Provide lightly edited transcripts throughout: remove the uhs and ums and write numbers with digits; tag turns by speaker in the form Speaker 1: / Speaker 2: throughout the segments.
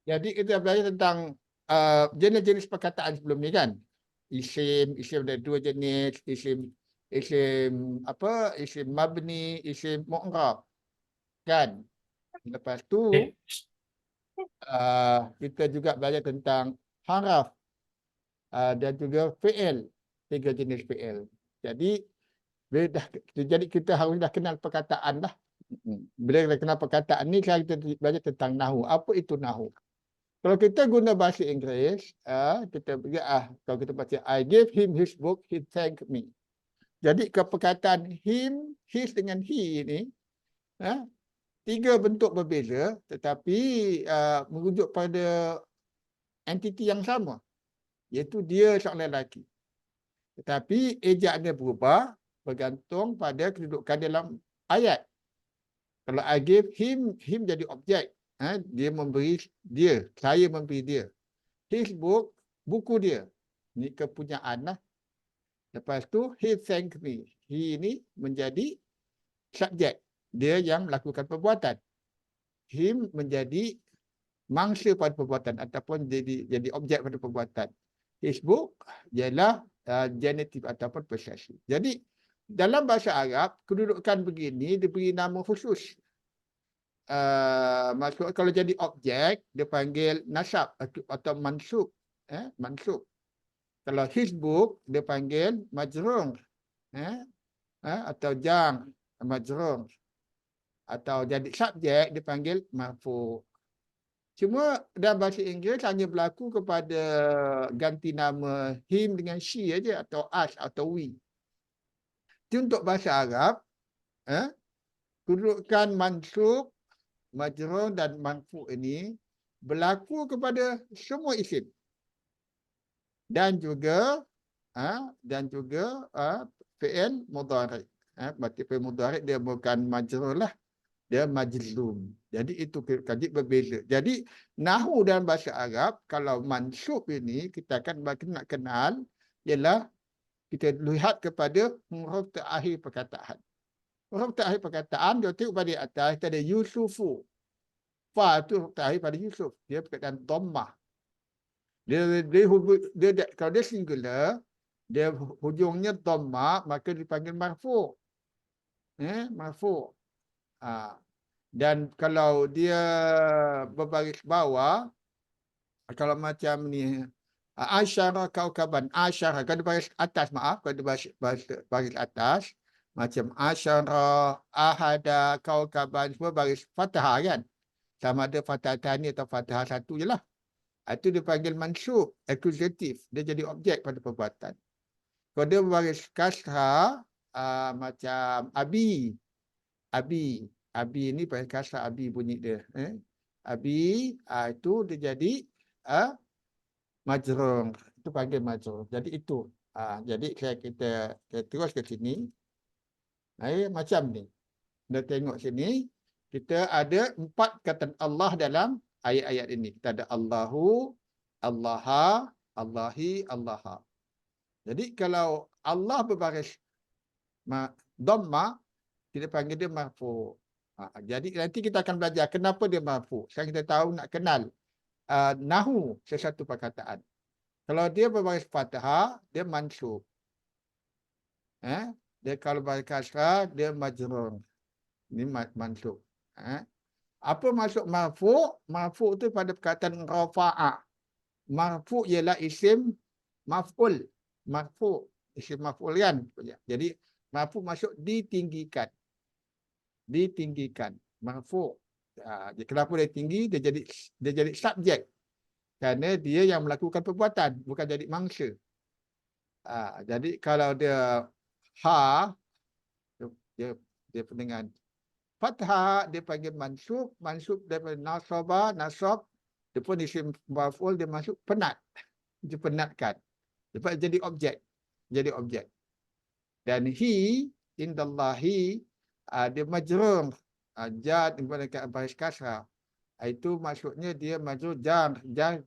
Speaker 1: Jadi kita belajar tentang jenis-jenis perkataan sebelum ni kan. Isim ada dua jenis, isim apa? Isim mabni, isim mu'rab. Kan? Lepas tu kita juga belajar tentang haraf dan juga fi'il. Tiga jenis fi'il. Jadi jadi kita harus dah kenal perkataan dah. Bila kita kenal perkataan ni, sekarang kita belajar tentang nahu. Apa itu nahu? Kalau kita guna bahasa Inggeris, kalau kita baca I gave him his book, he thanked me. Jadi perkataan him, his dengan he ini, tiga bentuk berbeza tetapi merujuk pada entiti yang sama, iaitu dia seorang lelaki. Tetapi ejaannya berubah bergantung pada kedudukan dalam ayat. Kalau I gave him jadi objek. Dia memberi dia, saya memberi dia. His book, buku dia. Ini kepunyaan lah. Lepas tu, he thanked me. He ini menjadi subjek. Dia yang melakukan perbuatan. Him menjadi mangsa pada perbuatan ataupun jadi objek pada perbuatan. His book ialah genitive ataupun possessive. Jadi, dalam bahasa Arab, kedudukan begini diberi nama khusus. Maksud kalau jadi objek, dia panggil nasab atau mansub. Mansub. Kalau his book, dia panggil majrur. Atau jang, majrur. Atau jadi subjek, dia panggil marfu. Cuma dalam bahasa Inggeris hanya berlaku kepada ganti nama him dengan she aja, atau us atau we. Itu untuk bahasa Arab, kedudukan mansub, majrur dan marfu ini berlaku kepada semua isim. Dan juga fi'il mudhari'. Berarti fi'il mudhari' dia bukan majrur lah, dia majzum. Jadi itu kaji berbeza. Jadi nahu dalam bahasa Arab, kalau mansub ini kita akan nak kenal ialah kita lihat kepada huruf terakhir perkataan. Huruf terakhir perkataan, dia tengok pada atas, kita ada Yusufu. Fa itu huruf terakhir pada Yusuf. Dia perkataan dhammah. Kalau dia singular, dia hujungnya dhammah, maka dipanggil marfu. Marfu. Dan kalau dia berbaris bawah, kalau macam ni, asyara kaukaban, asyara, kalau baris atas, kalau baris atas, macam asyara, ahada, kaukaban, semua baris fathah kan? Sama ada fathah tani atau fathah satu je lah. Itu dipanggil mansub, akusatif. Dia jadi objek pada perbuatan. Kalau dia berbaris kasrah, macam abi. Abi ni pakai kasrah, abi bunyi dia. Abi, itu dia jadi majrur. Itu panggil majrur. Jadi itu. Jadi kita terus ke sini. Macam ni. Kita tengok sini. Kita ada 4 kata Allah dalam ayat-ayat ini. Kita ada Allahu, Allaha, Allahi, Allaha. Jadi kalau Allah berbaris dhamma, kita panggil dia marfu. Jadi nanti kita akan belajar kenapa dia marfu. Sekarang kita tahu nak kenal nahu sesuatu perkataan. Kalau dia berbaris fathah, dia mansub. Dia kalau berbaris kasrah, dia majrur. Ini mansub. Apa maksud marfu? Marfu itu pada perkataan rafa'a. Marfu ialah isim maf'ul. Marfu, isim maf'ul kan? Jadi marfu maksud ditinggikan. Ditinggikan. Marfu. Kenapa dia tinggi? Dia jadi subjek. Kerana dia yang melakukan perbuatan, bukan jadi mangsa. Jadi kalau dia dia dengan fathah, dia panggil mansub. Mansub daripada nasab. Dia pun isim maf'ul, dia masuk penat. Dia penatkan. Lepas jadi objek. Jadi objek. Dan indallahi, dia majrur. Jar daripada baris kasrah. Itu maksudnya dia majrur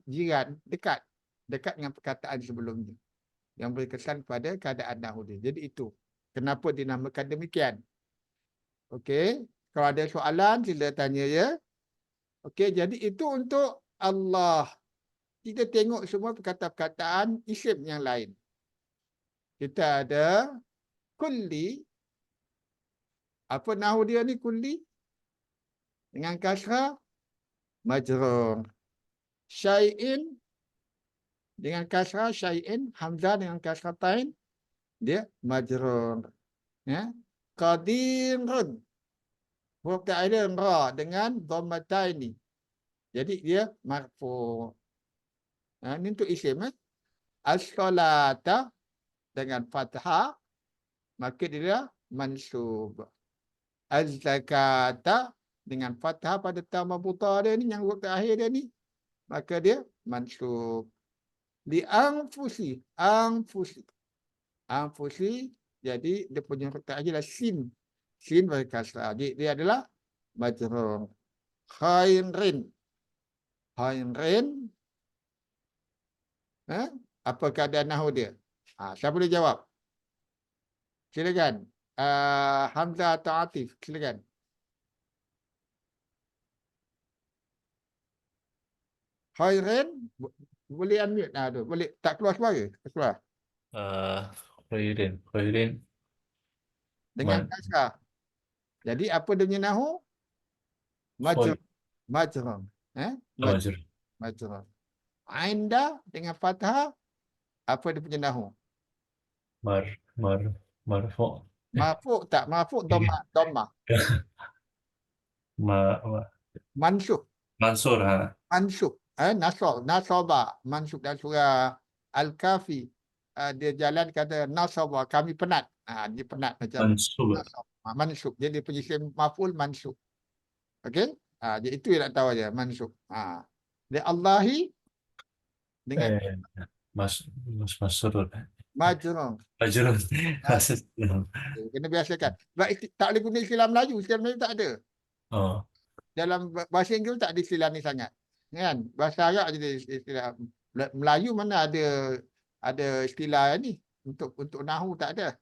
Speaker 1: jiran, dekat. Dekat dengan perkataan sebelumnya. Yang berkesan pada keadaan nahu dia. Jadi itu. Kenapa dinamakan demikian? Okey. Kalau ada soalan, sila tanya ya. Okey, jadi itu untuk Allah. Kita tengok semua perkataan-perkataan isim yang lain. Kita ada kulli. Apa nahu dia ni kulli? Dengan kasrah majrur. Syai'in dengan kasrah syai'in, hamzah dengan kasratain dia majrur. Ya. Qadirun. Huruf ta'lil ra dengan dhammataini. Jadi dia marfu'. Ini untuk isim. As-salata dengan fathah, maka dia mansub. Az-zakata dengan fathah pada ta marbuta dia ni, yang huruf terakhir dia ni, maka dia mansub. Li anfusi, anfusi. Anfusi, jadi dia punya huruf terakhir adalah sin. Sin berkasrah. Jadi dia adalah majrur. Khairin. Khairin. Apa keadaan nahu dia? Siapa boleh jawab? Silakan. Hamzah atau Atif, silakan. Khairin, boleh unmute. Boleh tak keluar suara? Keluar.
Speaker 2: Khairin.
Speaker 1: Dengan kasrah. Jadi apa dia punya nahu? Majrur. Majrur.
Speaker 2: Majrur.
Speaker 1: Majrur. Ainda dengan fathah, apa dia punya nahu?
Speaker 2: Marfu'.
Speaker 1: Marfu' tak? Marfu' dhammah. Mansub.
Speaker 2: Mansur.
Speaker 1: Mansub. Nasaba. Mansub dan surah Al-Kafi. Dia jalan kata nasaba. Kami penat. Dia penat macam
Speaker 2: Mansub.
Speaker 1: Mansub. Jadi dia punya isim maf'ul mansub. Okey? Jadi itu yang nak tahu aja. Mansub. Dia Allahi dengan
Speaker 2: Masrur.
Speaker 1: majrur.
Speaker 2: Majrur.
Speaker 1: Kena biasakan. Sebab tak boleh guna istilah Melayu. Istilah Melayu tak ada. Dalam bahasa Inggeris tak ada istilah ni sangat. Kan? Bahasa Arab je istilah. Melayu mana ada istilah ni. Untuk nahu tak ada.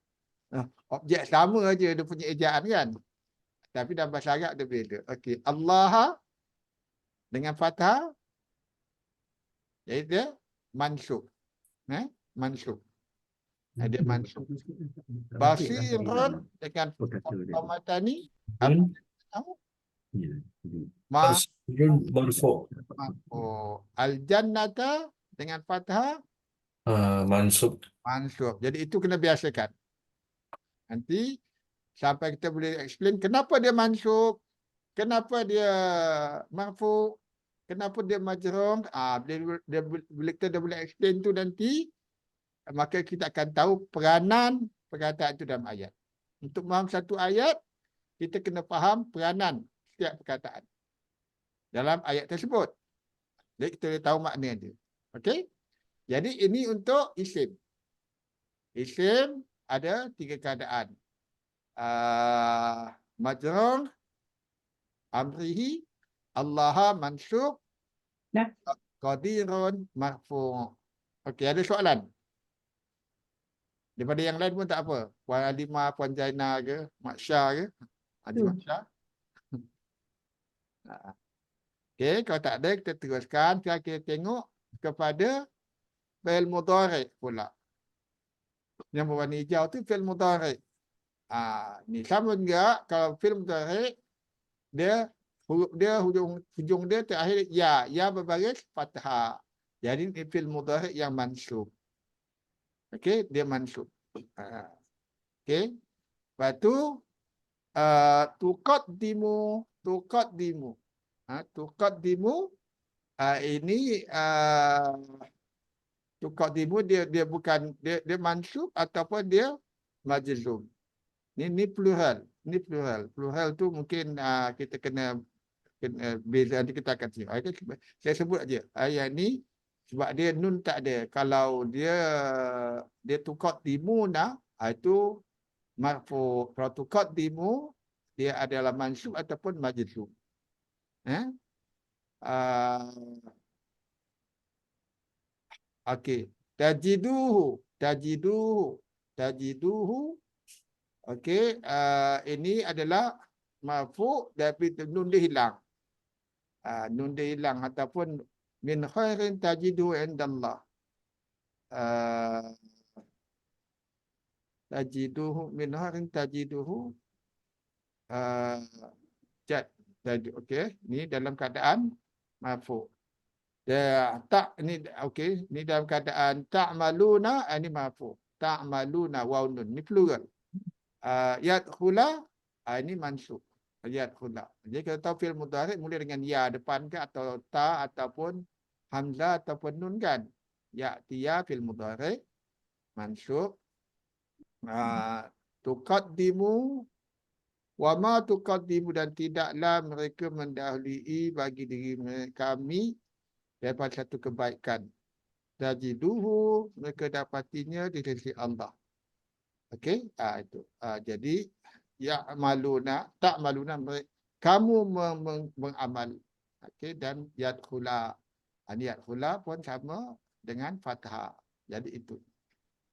Speaker 1: Objek sama aja dia punya ejaan kan. Tapi dalam bahasa Arab dia beza. Okey. Allah dengan fathah. Jadi dia mansub. Mansub. Dia mansub. Basirun dengan Ramadhani.
Speaker 2: Marfu'.
Speaker 1: Al-jannata dengan fathah.
Speaker 2: Mansub.
Speaker 1: Mansub. Jadi itu kena biasakan. Nanti sampai kita boleh explain kenapa dia mansub, kenapa dia marfu', kenapa dia majrur. Bila kita dah boleh explain tu nanti, maka kita akan tahu peranan perkataan itu dalam ayat. Untuk memaham satu ayat, kita kena faham peranan setiap perkataan dalam ayat tersebut. Jadi kita boleh tahu makna dia. Okey? Jadi ini untuk isim. Isim ada 3 keadaan. Majrur, amrihi, Allah mansub, qadirun marfu'. Okey, ada soalan? Daripada yang lain pun tak apa. Puan Alimah, Puan Jaina ke, Mak Syah ke? Haji Mak Syah. Okey, kalau tak ada kita teruskan. Kita tengok kepada fi'il mudhari' pula. Yang berwarna hijau tu fi'il mudhari'. Ni sama juga kalau fi'il mudhari' dia hujung dia terakhir ya berbaris fathah. Jadi ni fi'il mudhari' yang mansub. Okey, dia mansub. Okey. Lepas tu tuqaddimu. Tuqaddimu ini tuqaddimu dia bukan dia mansub ataupun dia majzum. Ni plural. Ni plural. Plural tu mungkin kita kena beza, nanti kita akan tengok. Saya sebut aja. Ayat ni sebab dia nun tak ada. Kalau dia tuqaddimu itu marfu'. Kalau tuqaddimu dia adalah mansub ataupun majzum. Okey. Tajiduhu. Okey. Ini adalah marfu' tapi nun dia hilang. Nun dia hilang ataupun min khairin tajidu indallah. Tajiduhu min khairin tajiduhu okey, ni dalam keadaan marfu. Tak ni okey, ni dalam keadaan ta'maluna, ni marfu. Ta'maluna waw nun ni plural. Yadkhula, ini mansub. Yadkhula. Jadi kalau tahu fi'il mudhari' mula dengan ya depan ke atau ta ataupun hamzah ataupun nun kan. Ya'tiya fi'il mudhari' mansub. Tuqaddimu wa ma tuqaddimu, dan tidaklah mereka mendahului bagi diri kami daripada satu kebaikan. Tajiduhu, mereka dapatinya di sisi Allah. Okey, itu. Jadi ya maluna, tak maluna, kamu mengamal. Okey, dan yadkhula. Ini yadkhula pun sama dengan fathah. Jadi itu.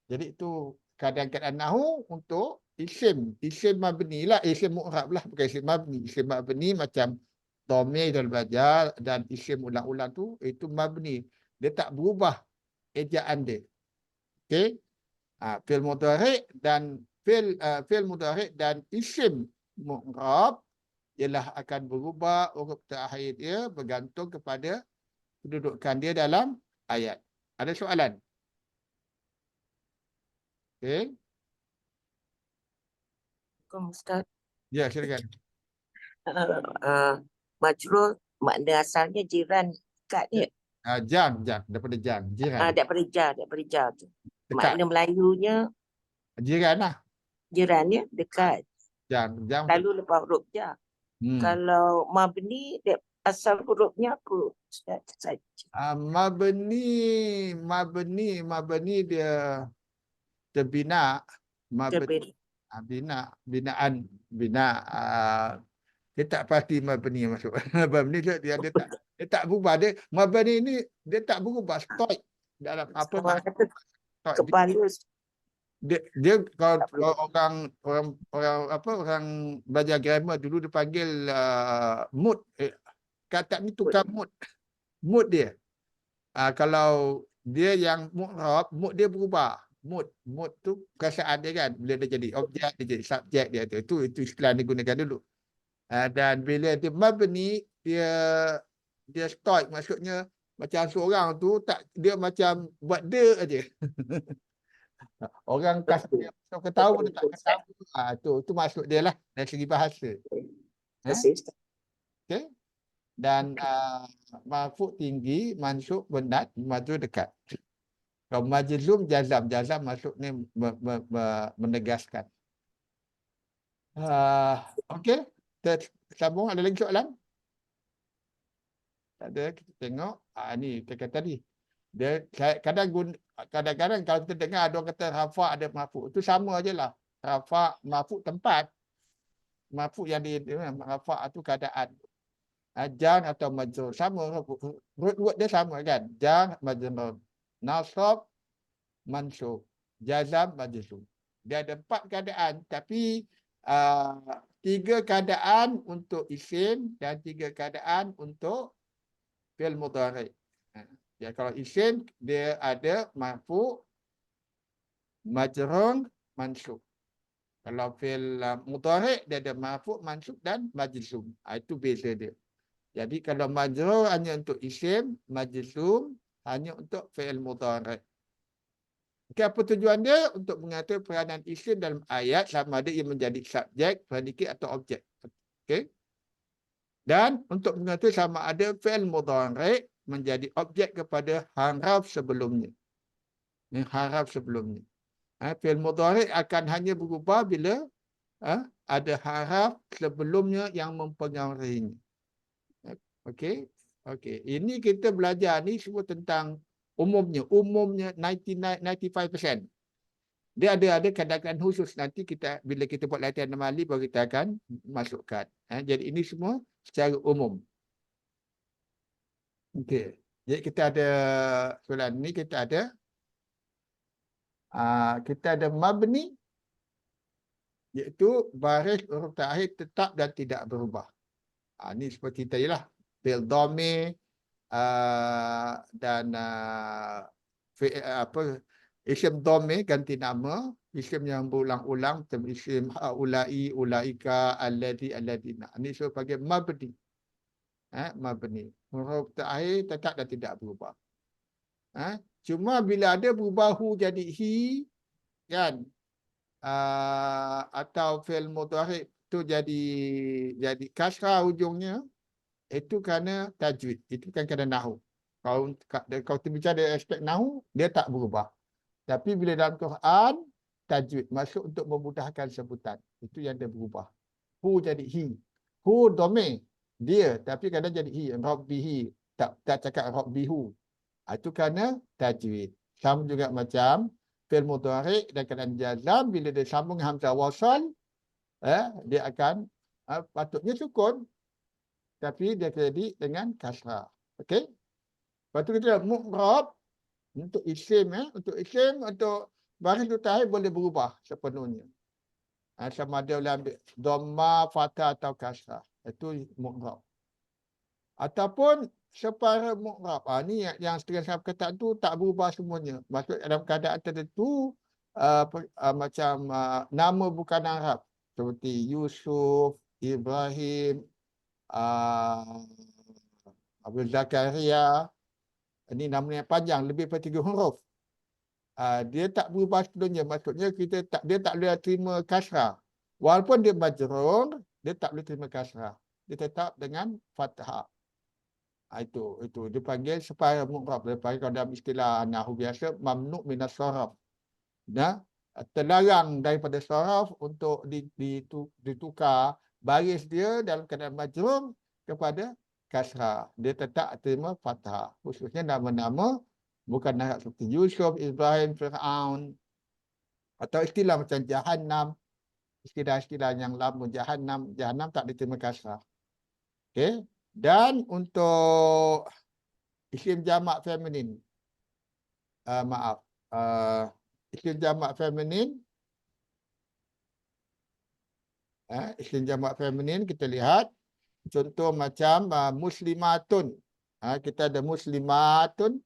Speaker 1: Jadi itu kadang-kadang nahu untuk isim mabni lah, isim mu'rab lah, bukan isim mabni. Isim mabni macam dhamir dan bajar, dan isim ulang-ulang tu itu mabni. Dia tak berubah ejaan dia. Okey. Fi'il mudhari' dan fi'il mudhari' dan isim mu'rab ialah akan berubah huruf terakhir dia bergantung kepada kedudukan dia dalam ayat. Ada soalan? Okey.
Speaker 3: Ustaz.
Speaker 1: Ya, silakan.
Speaker 3: Majrur makna asalnya jiran dekat ni.
Speaker 1: Jang daripada jang, jiran.
Speaker 3: Daripada jar tu.
Speaker 1: Dekat.
Speaker 3: Makna Melayunya
Speaker 1: Jiran lah.
Speaker 3: jiran ya, dekat.
Speaker 1: Jang.
Speaker 3: Lalu lepas huruf jar. Kalau mabni asal hurufnya apa? Ustaz saja.
Speaker 1: Mabni dia terbina. Binaan. Dia tak pasti mabni masuk. Mabni dia tak berubah. Mabni ni dia tak berubah. Stoik dalam apa makna.
Speaker 3: Kepala.
Speaker 1: Dia kalau orang belajar grammar dulu dia panggil mood. Kata ni tukar mood dia. Kalau dia yang mu'rab, mood dia berubah. Mood tu perasaan dia kan. Bila dia jadi objek, dia jadi subjek dia tu. Itu istilah digunakan dulu. Dan bila dia mabni, dia stoik, maksudnya macam seorang tu dia macam buat dia aja. Orang kasih dia ketawa dia tak ketawa. Itu maksud dia lah dari segi bahasa. Okey. Dan marfu' tinggi, mansub benat, maju dekat. Kalau majzum jazam maksudnya menegaskan. Okey, kita sambung. Ada lagi soalan? Tak ada, kita tengok. Ni kita kata tadi. Dia kadang-kadang kalau kita dengar ada orang kata rafa' ada marfu', itu sama ajalah. Rafa' marfu' tempat. Marfu' yang rafa' itu keadaan. Jar atau majrur sama, root dia sama kan. Jar majrur, nasab mansub, jazam majzum. Dia ada 4 keadaan, tapi 3 keadaan untuk isim dan 3 keadaan untuk fi'il mudhari'. Ya, kalau isim dia ada marfu', majrur, mansub. Kalau fi'il mudhari' dia ada marfu', mansub dan majzum. Itu beza dia. Jadi kalau majrur hanya untuk isim, majzum hanya untuk fi'il mudhari'. Okey, apa tujuan dia? Untuk mengatur peranan isim dalam ayat sama ada ia menjadi subjek, predikat atau objek. Okey. Dan untuk mengatur sama ada fi'il mudhari' menjadi objek kepada haraf sebelumnya. Haraf sebelumnya. Fi'il mudhari' akan hanya berubah bila ada haraf sebelumnya yang mempengaruhinya. Okey. Ini kita belajar ni semua tentang umumnya 95%. Dia ada kadang-kadang khusus, nanti bila kita buat latihan amali baru kita akan masukkan. Jadi ini semua secara umum. Okey. Jadi kita ada soalan ni, kita ada mabni, iaitu baris huruf terakhir tetap dan tidak berubah. Ini seperti tadi lah. Fi'il dhamir, dan isim dhamir ganti nama, isim yang berulang-ulang macam isim haulai, ulaika, alladhi, alladhina. Ini saya panggil mabni. Mabni. Huruf terakhir tetap dan tidak berubah. Cuma bila ada berubah hu jadi hi, kan? Atau fi'il mudhari' tu jadi kasrah ujungnya, itu kerana tajwid. Itu kan kerana nahu. Kalau bicara dari aspek nahu, dia tak berubah. Tapi bila dalam Quran, tajwid masuk untuk memudahkan sebutan. Itu yang dia berubah. Hu jadi hi. Hu dhamir dia, tapi kadang jadi hi. Rabbihi. Tak cakap rabbihu. Itu kerana tajwid. Sama juga macam fi'il mudhari' dan keadaan jazam, bila dia sambung hamzah wasal, dia akan patutnya sukun, tapi dia jadi dengan kasrah. Okey? Lepas tu kita mu'rab untuk isim, untuk baris terakhir boleh berubah sepenuhnya. Sama ada boleh ambil dhamma, fathah atau kasrah. Itu mu'rab. Ataupun separa mu'rab. Ni yang setengah saya perkataan tu tak berubah semuanya. Maksud dalam keadaan tertentu macam nama bukan Arab. Seperti Yusuf, Ibrahim, Abu Zakaria. Ini nama yang panjang, lebih daripada 3 huruf. Dia tak berubah sepenuhnya. Maksudnya dia tak boleh terima kasrah. Walaupun dia majrur, dia tak boleh terima kasrah. Dia tetap dengan fathah. Itu dipanggil separa mu'rab. Dipanggil kalau dalam istilah nahwu biasa mamnu' minas saraf. Terlarang daripada saraf untuk ditukar baris dia dalam keadaan majrur kepada kasrah. Dia tetap terima fathah. Khususnya nama-nama bukan Arab seperti Yusuf, Ibrahim, Fir'aun, atau istilah macam Jahannam. Istilah-istilah yang lama Jahannam tak diterima kasrah. Okey. Dan untuk isim jamak feminin, isim jamak feminin, isim jamak feminin kita lihat contoh macam muslimatun. Kita ada muslimatun.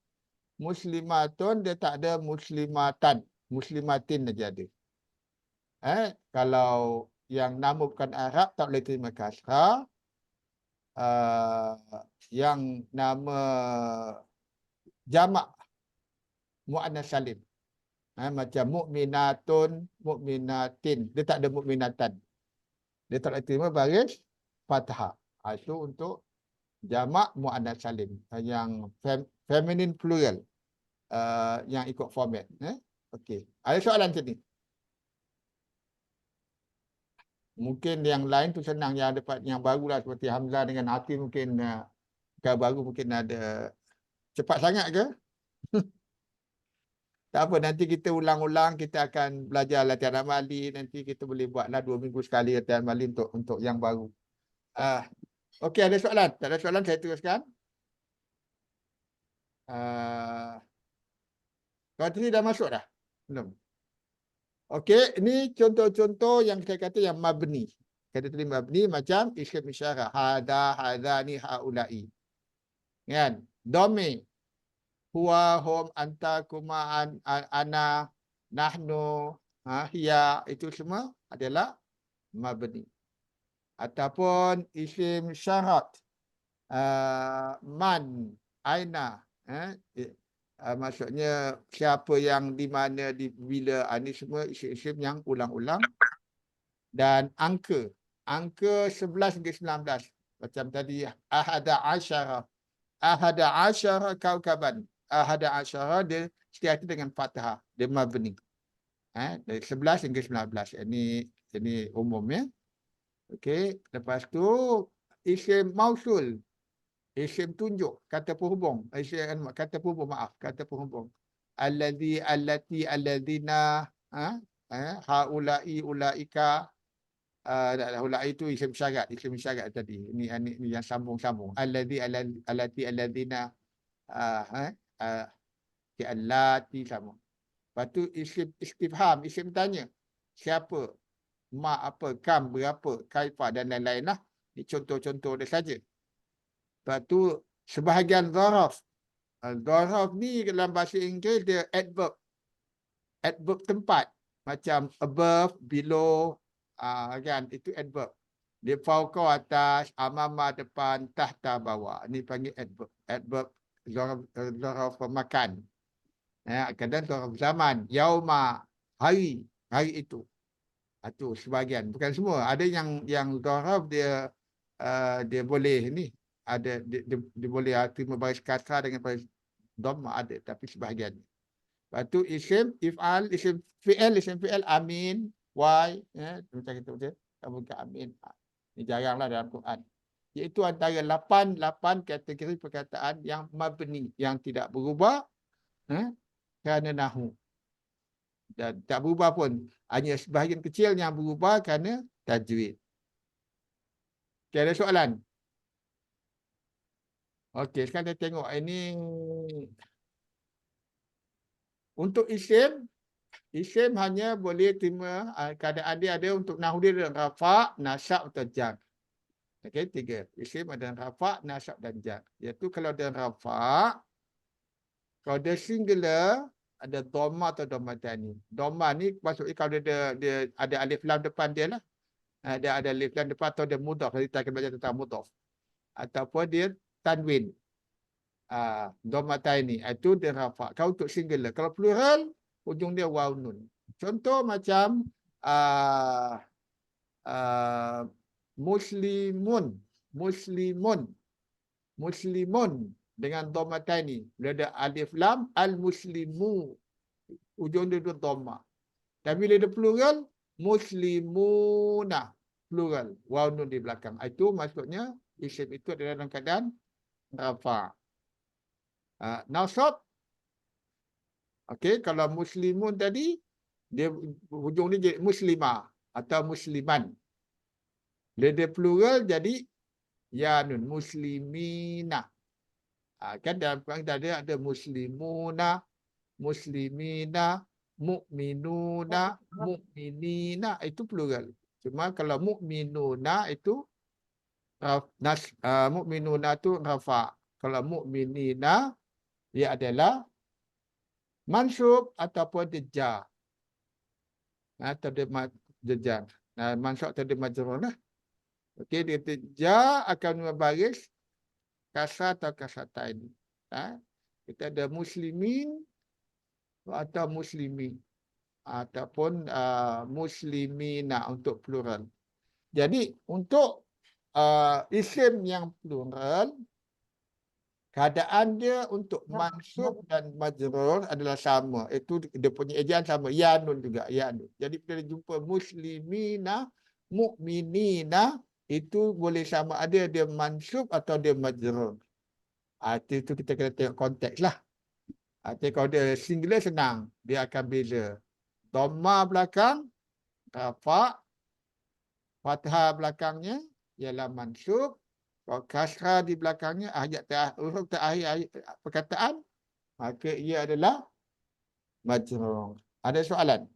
Speaker 1: Muslimatun dia tak ada muslimatan. Muslimatin saja ada. Kalau yang nama bukan Arab tak boleh terima kasrah. Yang nama jamak mu'annas salim. Macam mukminatun, mukminatin. Dia tak ada mukminatan. Dia tak boleh terima baris fathah. Itu untuk jamak mu'annas salim. Yang feminine plural. Yang ikut format. Okey. Ada soalan macam ni? Mungkin yang lain tu senang, yang dapat yang barulah seperti Hamzah dengan Atim mungkin kalau baru mungkin ada. Cepat sangat ke? Tak apa, nanti kita ulang-ulang, kita akan belajar latihan amali, nanti kita boleh buatlah 2 minggu sekali latihan amali untuk yang baru. Okey, ada soalan? Tak ada soalan, saya teruskan. Kalau tadi dah masuk dah? Belum? Okey, ini contoh-contoh yang saya kata yang mabni. Kata tadi mabni macam isim isyarah. Hada, hadani, haulai. Kan? Dhamir. Huwa, hum, anta, kuma, ana, nahnu, hiya. Itu semua adalah mabni. Ataupun isim syarat. Man, aina. Maksudnya siapa yang di mana, di bila. Ini semua isim-isim yang ulang-ulang. Dan angka. Angka 11 hingga 19. Macam tadi ahada asyara. Ahada asyara kaukaban. Ahada asyara dia setiap dengan fathah. Dia mabni. Dari 11 hingga 19. Ini umumnya. Okey. Lepas tu isim mausul. Isim tunjuk. Kata penghubung. Kata penghubung, maaf. Kata penghubung. Alladhi, allati, alladhina. Haulai, ulaika. Ulai itu isim syarat. Isim syarat tadi. Ini yang sambung-sambung. Alladhi, allati, alladhina. Allati sama. Lepas tu isim istifham. Isim tanya. Siapa? Ma apa? Kam berapa? Kaifah dan lain-lain lah. Ini contoh-contoh dia saja. Lepas tu sebahagian zaraf. Zaraf ni dalam bahasa Inggeris dia adverb. Adverb tempat. Macam above, below, kan, itu adverb. Dia fauqa atas, amama depan, tahta bawah. Ini panggil adverb. Adverb zaraf makan. Kadang zaraf zaman, yauma, hari, hari itu. Itu sebahagian, bukan semua. Ada yang zaraf dia dia boleh ni, ada dia boleh terima baris kasrah dengan baris dhamma, ada, tapi sebahagian. Lepas tu isim if'al, isim fi'il amin, why, macam kita baca, kamu ke amin. Ini jaranglah dalam Quran. Iaitu antara 8 kategori perkataan yang mabni, yang tidak berubah kerana nahu. Dan tak berubah pun, hanya sebahagian kecil yang berubah kerana tajwid. Okay, ada soalan? Okey, sekarang kita tengok ini untuk isim hanya boleh terima keadaan dia ada untuk nahu dia ada rafa', nasab atau jar. Okey, 3. Isim ada rafa', nasab dan jar. Iaitu kalau ada rafa', kalau dia singular ada dhamma atau dhammatani. Dhamma ni maksudnya kalau dia ada alif lam depan dia lah. Dia ada alif lam depan atau dia mudhaf. Kita akan belajar tentang mudhaf. Ataupun dia tanwin. Dhammatani itu dia rafa'. Kalau untuk singular, kalau plural ujung dia waw nun. Contoh macam muslimun dengan dhammatani. Bila ada alif lam al-muslimu, ujung dia dhamma. Dan bila ada plural muslimuna, plural, waw nun di belakang. Itu maksudnya isim itu adalah dalam keadaan rafa'. Nasab, okey, kalau muslimun tadi dia hujung dia jadi muslimah atau musliman. Bila dia plural jadi ya nun, muslimina. Kan dalam Quran ada muslimuna, muslimina, mu'minuna, mu'minina, itu plural. Cuma kalau mu'minuna itu mu'minuna itu rafa'. Kalau mu'minina dia adalah mansub ataupun dia jar. Atau dia jar. Mansub atau dia majrur lah. Okey, dia jar akan membaris kasrah atau kasratain. Kita ada muslimin atau muslimi ataupun muslimina untuk plural. Jadi untuk isim yang plural, keadaan dia untuk mansub dan majrur adalah sama. Itu dia punya ejaan sama. Ya nun juga. Ya nun. Jadi bila jumpa muslimina, mu'minina, itu boleh sama ada dia mansub atau dia majrur. Itu kita kena tengok konteks lah. Kalau dia singular senang. Dia akan beza. Dhamma belakang, rafa', fathah belakangnya ialah mansub. Kalau kasrah di belakangnya, huruf terakhir perkataan, maka ia adalah majrur. Ada soalan?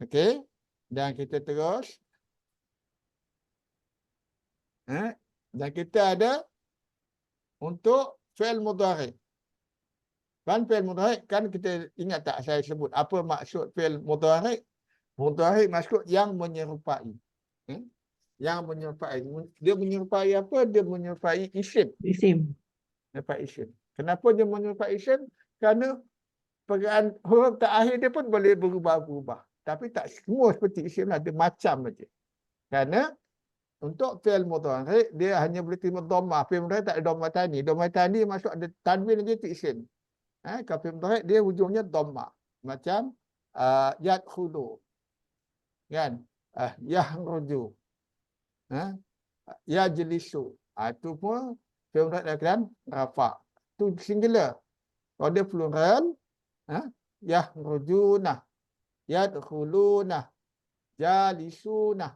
Speaker 1: Okey. Dan kita terus. Dan kita ada untuk fi'il mudhari'. Kan fi'il mudhari' kan kita ingat tak saya sebut apa maksud fi'il mudhari'? Mudhari' maksud yang menyerupai. Yang menyerupai. Dia menyerupai apa? Dia menyerupai isim. Menyerupai isim. Kenapa dia menyerupai isim? Kerana perkataan huruf terakhir dia pun boleh berubah-ubah. Tapi tak semua seperti isim lah. Dia macam saja. Kerana untuk fi'il mudhari' dia hanya boleh terima dhammah. Fi'il mudhari' tak ada dhammatani. Dhammatani maksud ada tanwin saja itu isim. Kalau fi'il mudhari' dia hujungnya dhammah. Macam yadkhulu. Kan? Yahruju. Ya jelisu. Itu pun fi'il mudhari' dalam rafa'. Itu singular. Kalau dia plural, yahrujuna, yadkhuluna, jalisuna.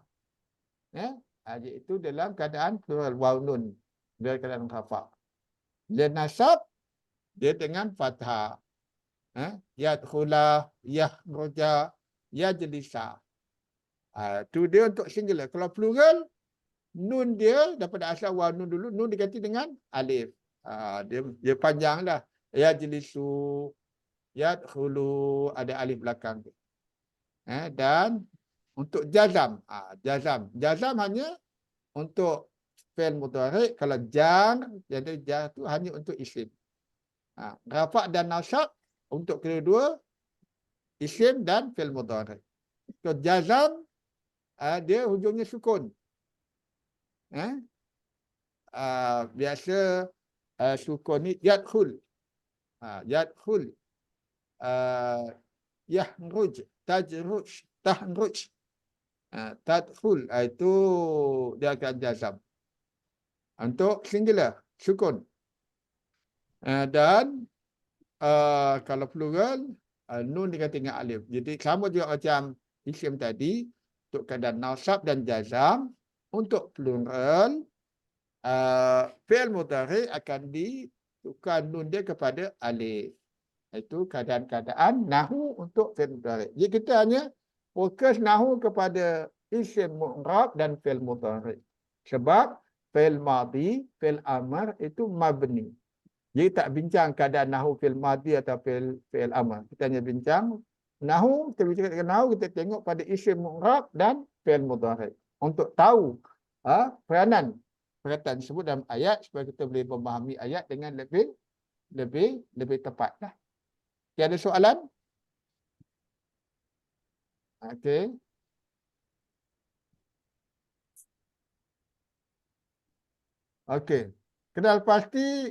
Speaker 1: Itu dalam keadaan plural waw nun. Dalam keadaan rafa'. Dia nasab, dia dengan fathah. Yadkhula, yahruja, yajlisa. Itu dia untuk singular. Kalau plural, nun dia daripada asal waw nun dulu, nun diganti dengan alif. Dia panjang lah. Yajlisu, yadkhulu, ada alif belakang. Dan untuk jazam, jazam hanya untuk fi'il mudhari'. Kalau jar, jadi jar tu hanya untuk isim. Rafa' dan nasab untuk kedua isim dan fi'il mudhari'. So jazam dia hujungnya sukun. Biasa sukun ni yadkhul. Yadkhul. Yahruj, tajruj, tahruj. Tadkhul, itu dia akan jazam. Untuk singular, sukun. Dan kalau plural, nun diganti dengan alif. Jadi sama juga macam isim tadi, untuk keadaan nasab dan jazam. Untuk plural, fi'il mudhari' akan ditukar nun dia kepada alif. Itu keadaan-keadaan nahu untuk fi'il mudhari'. Jadi kita hanya fokus nahu kepada isim mu'rab dan fi'il mudhari'. Sebab fi'il madhi, fi'il amr itu mabni. Jadi tak bincang keadaan nahu fi'il madhi atau fi'il amr. Kita hanya bincang nahu, kita bincang dengan nahu, kita tengok pada isim mu'rab dan fi'il mudhari'. Untuk tahu peranan perkataan tersebut dalam ayat supaya kita boleh memahami ayat dengan lebih tepatlah. Okay, ada soalan? Okey. Okey. Kenal pasti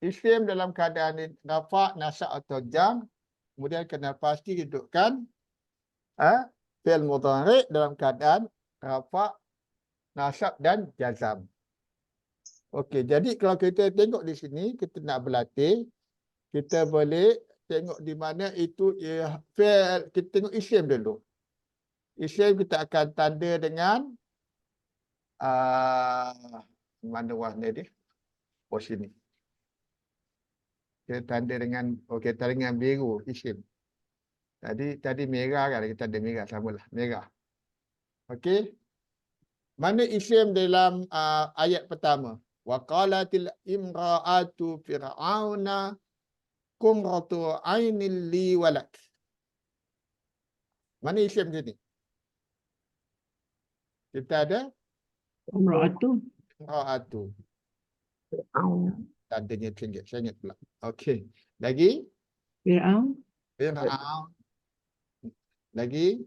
Speaker 1: isim dalam keadaan rafa', nasab atau jam. Kemudian kenal pasti dudukkan fi'il mudhari' dalam keadaan rafa', nasab dan jazam. Okey, jadi kalau kita tengok di sini, kita nak berlatih, kita boleh tengok di mana itu fi'il, kita tengok isim dulu. Isim kita akan tanda dengan mana warna dia? Oh, sini. Kita tanda dengan, tanda dengan biru, isim. Tadi merah kan, kita ada merah, samalah, merah. Okey. Mana isim dalam ayat pertama? Wa qalatil imra'atu fir'auna qurratu 'ainil li walak. Mana isim sini? Kita ada
Speaker 4: Imra'atu.
Speaker 1: imra'atu. Tandanya tinggi, saya ingat pula. Okey. Lagi?
Speaker 4: Fir'aun.
Speaker 1: Fir'aun. Lagi?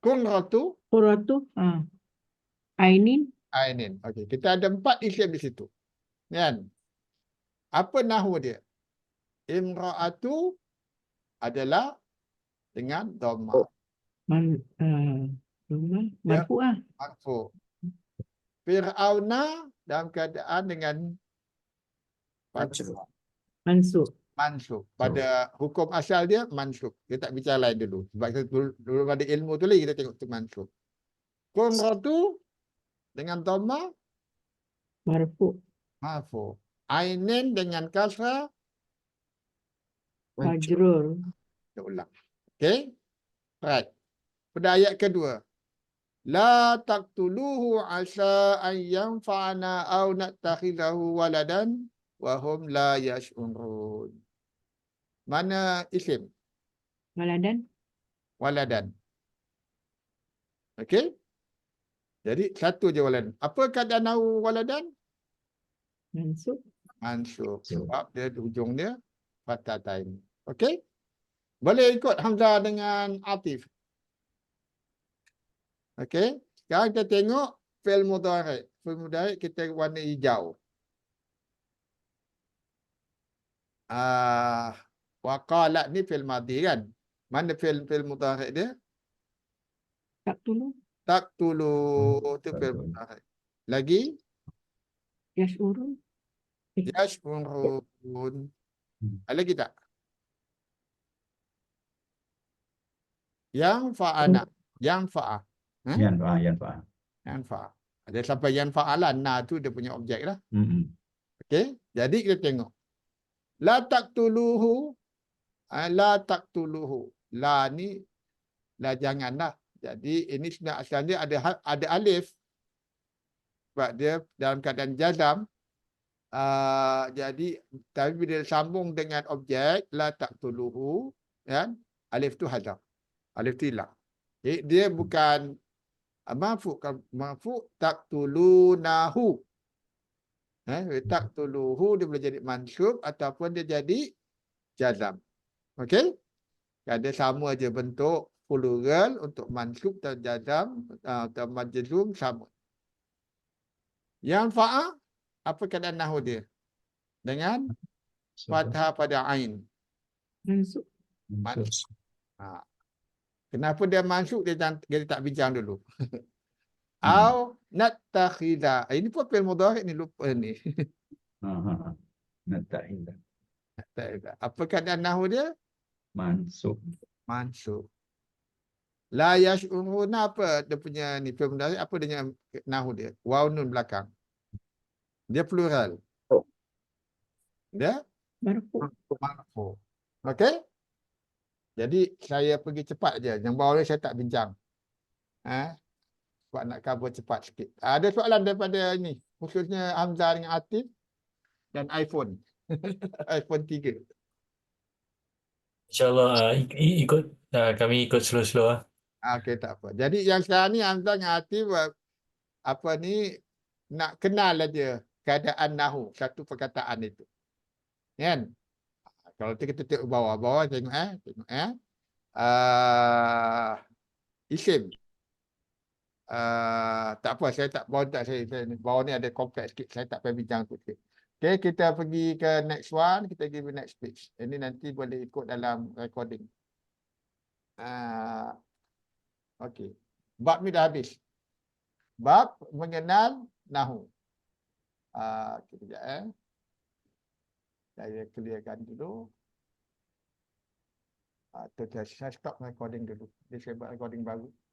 Speaker 1: Qurratu
Speaker 4: Qurratu. Ainin.
Speaker 1: ainin. Okey, kita ada 4 isim di situ. Kan? Apa nahu dia? Imra'atu adalah dengan dhamma.
Speaker 4: Marfu'ah.
Speaker 1: Marfu. Fir'auna dalam keadaan dengan
Speaker 4: Mansub.
Speaker 1: mansub. Pada hukum asal dia mansub. Kita tak bicara lain dulu. Sebab kita dulu pada ilmu tu lagi kita tengok tu mansub. Qurratu dengan dhamma
Speaker 4: Marfu'.
Speaker 1: marfu. Ainin dengan kasrah
Speaker 4: Majrur.
Speaker 1: kita ulang. Okey? Right. Pada ayat kedua. La taqtuluhu asa an yanfa'ana aw nattakhidahu waladan wa hum la yash'urun. Mana isim?
Speaker 4: Waladan.
Speaker 1: Waladan. Okey? Jadi satu je waladan. Apa keadaan nahu waladan?
Speaker 4: Mansub.
Speaker 1: Mansub. Sebab dia hujung dia fathatain. Okey? Boleh ikut Hamzah dengan Atif. Okey? Sekarang kita tengok fi'il mudhari'. Fi'il mudhari' kita warna hijau. Waqalat ni fi'il madhi kan? Mana fi'il mudhari' dia?
Speaker 4: Taqtulu.
Speaker 1: Taqtulu tu fi'il mudhari'. Lagi?
Speaker 4: Yash'urun.
Speaker 1: Yash'urun. Lagi tak? Yang fa'ana. Yang fa'a. Yang fa'a. Ada sampai yang fa'alan. Nah tu dia punya objek lah. Okey. Jadi kita tengok. La taqtuluhu. La taqtuluhu. La ni. La janganlah. Jadi ini sebenarnya asalnya ada alif. Sebab dia dalam keadaan jazam. Jadi tapi bila sambung dengan objek la taqtuluhu, kan? Alif tu hadaf. Alif tu hilang. Jadi dia bukan marfu taqtulunahu. Taqtuluhu dia boleh jadi mansub ataupun dia jadi jazam. Okey? Ada sama aja bentuk plural untuk mansub dan jazam atau majzum sama. Yang fa'a, apa keadaan nahu dia? Dengan fathah pada ain.
Speaker 4: Mansub.
Speaker 2: Mansub.
Speaker 1: Kenapa dia mansub, dia tak bincang dulu.
Speaker 2: Hmm.
Speaker 1: Au nattakhidha. Ini pun fi'il mudhari' ni lupa ni.
Speaker 2: Nattakhidha.
Speaker 1: Apa keadaan nahu dia?
Speaker 2: Mansub.
Speaker 1: Mansub. La yash'uruna, apa dia punya ni fi'il mudhari', apa dengan nahu dia? Waw nun belakang. Dia plural. Dia
Speaker 4: Marfu.
Speaker 1: marfu. Okey? Jadi saya pergi cepat je. Yang bawah ni saya tak bincang. Sebab nak cover cepat sikit. Ada soalan daripada ini, khususnya Hamzah dengan Atif dan iPhone. iPhone 3.
Speaker 2: InsyaAllah kami ikut slow-slow.
Speaker 1: Okey, tak apa. Jadi yang sekarang ni Hamzah dengan Atif nak kenal aja keadaan nahu satu perkataan itu. Kan? Kalau kita tengok bawah tengok isim. Tak apa, saya tak bawah ni ada kompleks sikit, saya tak payah bincang sikit. Okey, kita pergi ke next one, kita pergi ke next page. Ini nanti boleh ikut dalam recording. Okey. Bab ni dah habis. Bab mengenal nahu. Kejap saya clearkan dulu. Saya stop recording dulu. Dia saya buat recording baru.